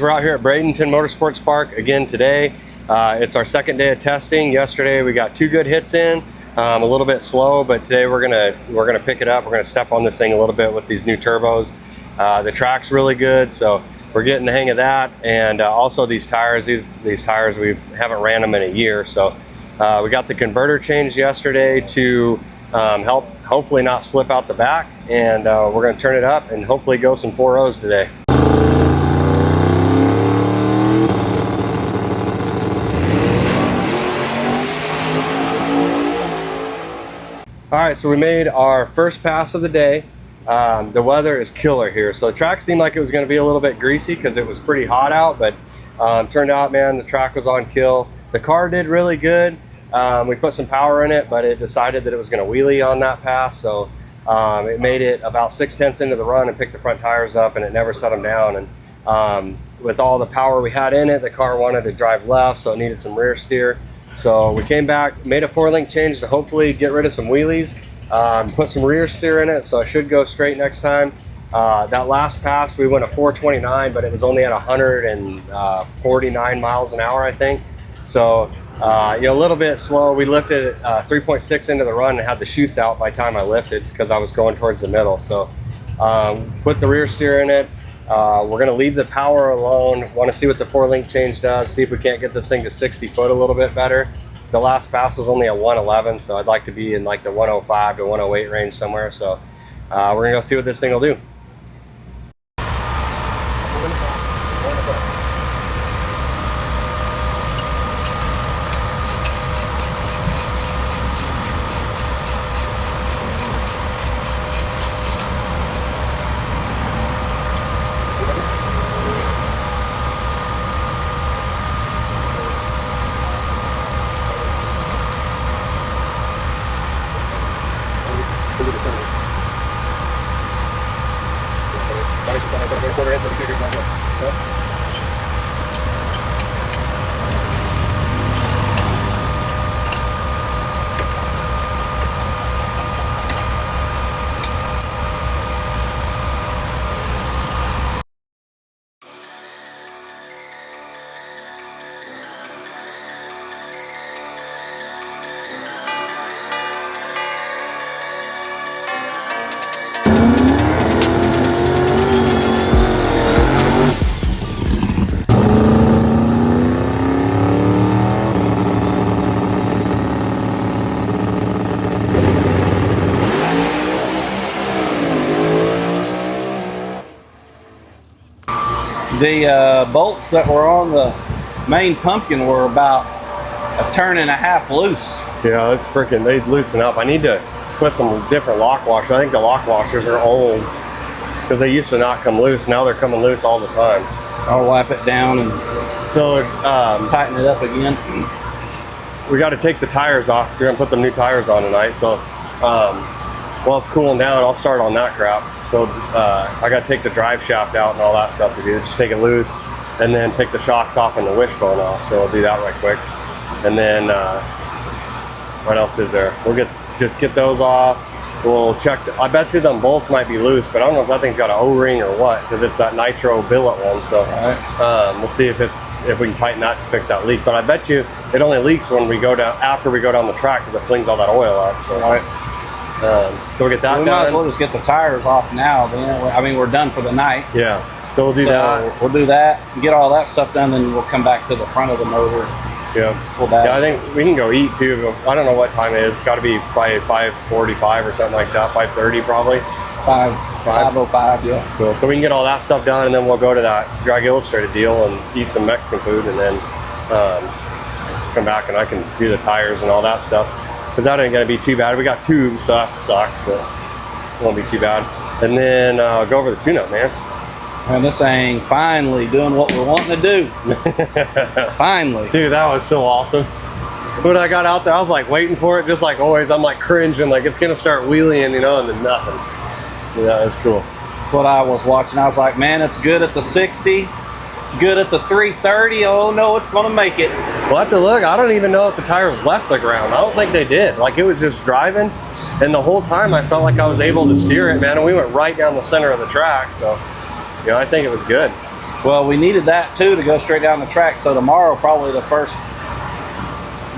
We're out here at Bradenton Motorsports Park again today. It's our second day of testing. Yesterday we got 2 good hits in, a little bit slow, but today we're gonna pick it up. We're gonna step on this thing a little bit with these new turbos. The track's really good, so we're getting the hang of that. And also these tires, these tires, we haven't ran them in a year, so we got the converter changed yesterday to help hopefully not slip out the back, and we're gonna turn it up and hopefully go some 4.0s today. All right, so we made our first pass of the day. The weather is killer here. So the track seemed like it was gonna be a little bit greasy because it was pretty hot out, but turned out, man, the track was on kill. The car did really good. We put some power in it, but it decided that it was gonna wheelie on that pass. So it made it about 6/10 into the run and picked the front tires up, and it never set them down. And with all the power we had in it, the car wanted to drive left, so it needed some rear steer. So we came back, made a 4-link change to hopefully get rid of some wheelies, put some rear steer in it, so it should go straight next time. That last pass, we went a 429, but it was only at 149 miles an hour, I think. So, a little bit slow. We lifted 3.6 into the run and had the chutes out by the time I lifted because I was going towards the middle. So, put the rear steer in it. We're gonna leave the power alone. Want to see what the 4-link change does, see if we can't get this thing to 60 foot a little bit better. The last pass was only a 111, so I'd like to be in like the 105 to 108 range somewhere. So we're gonna go see what this thing will do. The bolts that were on the main pumpkin were about 1.5 turns loose. Yeah, that's freaking, they loosen up. I need to put some different lock washers. I think the lock washers are old because they used to not come loose. Now they're coming loose all the time. I'll wipe it down and So tighten it up again. we got to take the tires off because we're gonna put the new tires on tonight. So while it's cooling down, I'll start on that crap. So I got to take the drive shaft out and all that stuff to do. Just take it loose and then take the shocks off and the wishbone off. So I'll do that right quick. And then what else is there? We'll just get those off. We'll check. I bet you them bolts might be loose, but I don't know if that thing's got an O-ring or what, because it's that nitro billet one. So we'll see if we can tighten that to fix that leak. But I bet you it only leaks when we go down, after we go down the track, because it flings all that oil out. So so we'll get that done. We might as well just get the tires off now. Then I mean, we're done for the night. Yeah. So we'll do that. We'll do that. Get all that stuff done, then we'll come back to the front of the motor. Yeah. Yeah, I think we can go eat too. I don't know what time it is. It's got to be probably 5:45 or something like that. 5:30 probably. 5:05. Yeah. Cool. So we can get all that stuff done, and then we'll go to that Drag Illustrated deal and eat some Mexican food, and then come back and I can do the tires and all that stuff. Because that ain't gonna be too bad. We got tubes, so that sucks, but it won't be too bad. And then go over the tune-up, man. And this thing finally doing what we're wanting to do. Finally. Dude, that was so awesome. When I got out there, I was like waiting for it, just like always. I'm like cringing, like it's gonna start wheeling, and then nothing. Yeah, it's cool. That's what I was watching. I was like, man, it's good at the 60. It's good at the 330. Oh no, it's gonna make it. We'll have to look. I don't even know if the tires left the ground. I don't think they did. Like, it was just driving, and the whole time I felt like I was able to steer it, man, and we went right down the center of the track. So, I think it was good. Well, we needed that too to go straight down the track. So tomorrow, probably the first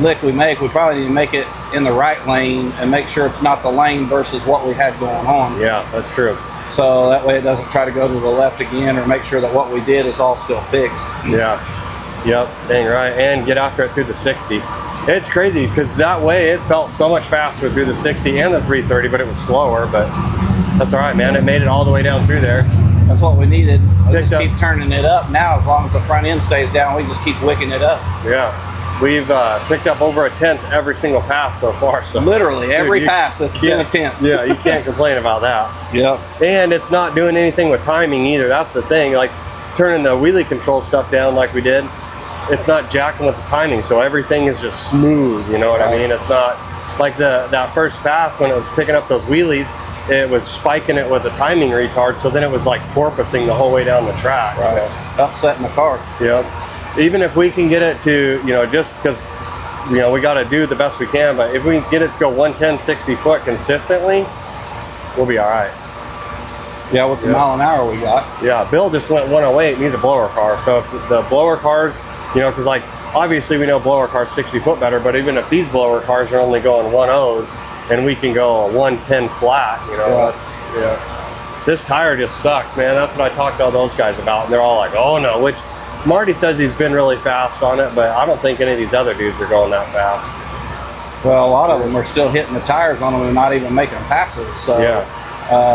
lick we make, we probably need to make it in the right lane and make sure it's not the lane versus what we had going on. Yeah, that's true. So that way it doesn't try to go to the left again, or make sure that what we did is all still fixed. Yeah. Yep. Dang right. And get after it through the 60. It's crazy because that way it felt so much faster through the 60 and the 330, but it was slower. But that's all right, man. It made it all the way down through there. That's what we needed. We just keep turning it up now. As long as the front end stays down, we just keep wicking it up. Yeah. We've picked up over a tenth every single pass so far. So literally every pass, it's been a tenth. Yeah, you can't complain about that. Yep. And it's not doing anything with timing either. That's the thing. Like turning the wheelie control stuff down like we did, it's not jacking with the timing. So everything is just smooth. You know what I mean? It's not like that first pass when it was picking up those wheelies, it was spiking it with a timing retard. So then it was like porpoising the whole way down the track. Right. So. Upsetting the car. Yep. Even if we can get it to, just because, we got to do the best we can, but if we can get it to go 110, 60 foot consistently, we'll be all right. Yeah, with the mile an hour we got. Yeah, Bill just went 108 and he's a blower car. So if the blower cars, because like, obviously we know blower cars 60 foot better, but even if these blower cars are only going 1.0s and we can go a 110 flat, this tire just sucks, man. That's what I talked to all those guys about. And they're all like, oh no, which Marty says he's been really fast on it, but I don't think any of these other dudes are going that fast. Well, a lot of them are still hitting the tires on them and not even making passes. So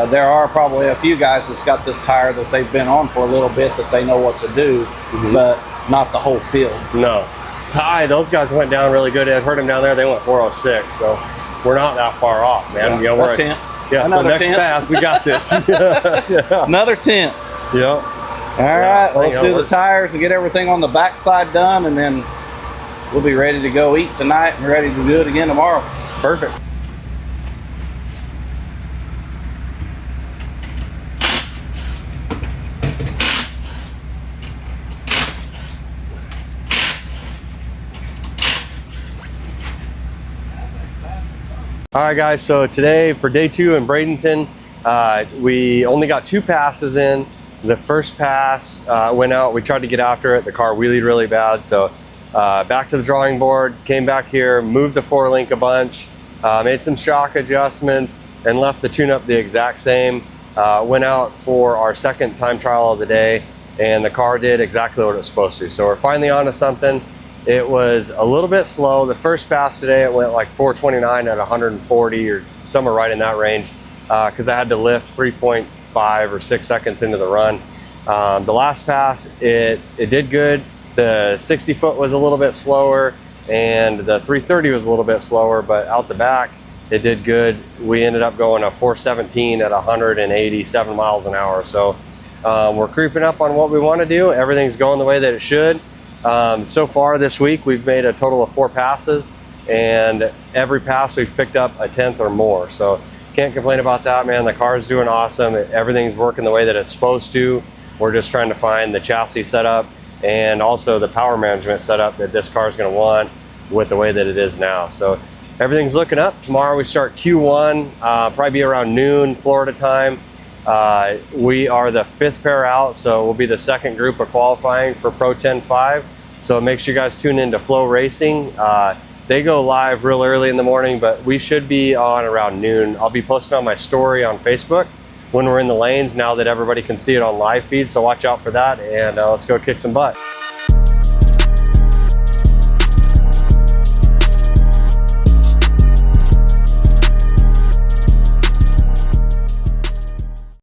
there are probably a few guys that's got this tire that they've been on for a little bit that they know what to do, but not the whole field. No. Ty, those guys went down really good. I heard them down there. They went 406, so we're not that far off, man. We're a tent. Yeah, so next pass, we got this. Another tent. Yep. All right, let's do the tires and get everything on the backside done, and then we'll be ready to go eat tonight and ready to do it again tomorrow. Perfect. All right, guys, so today for day 2 in Bradenton, we only got 2 passes in. The first pass went out, we tried to get after it, the car wheelied really bad, so back to the drawing board, came back here, moved the 4-link a bunch, made some shock adjustments, and left the tune-up the exact same. Went out for our second time trial of the day, and the car did exactly what it was supposed to. So we're finally onto something. It was a little bit slow. The first pass today, it went like 429 at 140 or somewhere right in that range, because I had to lift 3.5 or 6 seconds into the run. The last pass, it did good. The 60 foot was a little bit slower, and the 330 was a little bit slower, but out the back, it did good. We ended up going a 417 at 187 miles an hour. So we're creeping up on what we want to do. Everything's going the way that it should. So far this week, we've made a total of 4 passes, and every pass we've picked up a tenth or more. So can't complain about that, man. The car's doing awesome. Everything's working the way that it's supposed to. We're just trying to find the chassis setup and also the power management setup that this car is going to want with the way that it is now. So everything's looking up. Tomorrow we start Q1, probably be around noon Florida time. We are the 5th pair out, so we'll be the 2nd group of qualifying for Pro 10.5. So make sure you guys tune into Flow Racing. They go live real early in the morning, but we should be on around noon. I'll be posting on my story on Facebook when we're in the lanes now that everybody can see it on live feed. So watch out for that, and let's go kick some butt.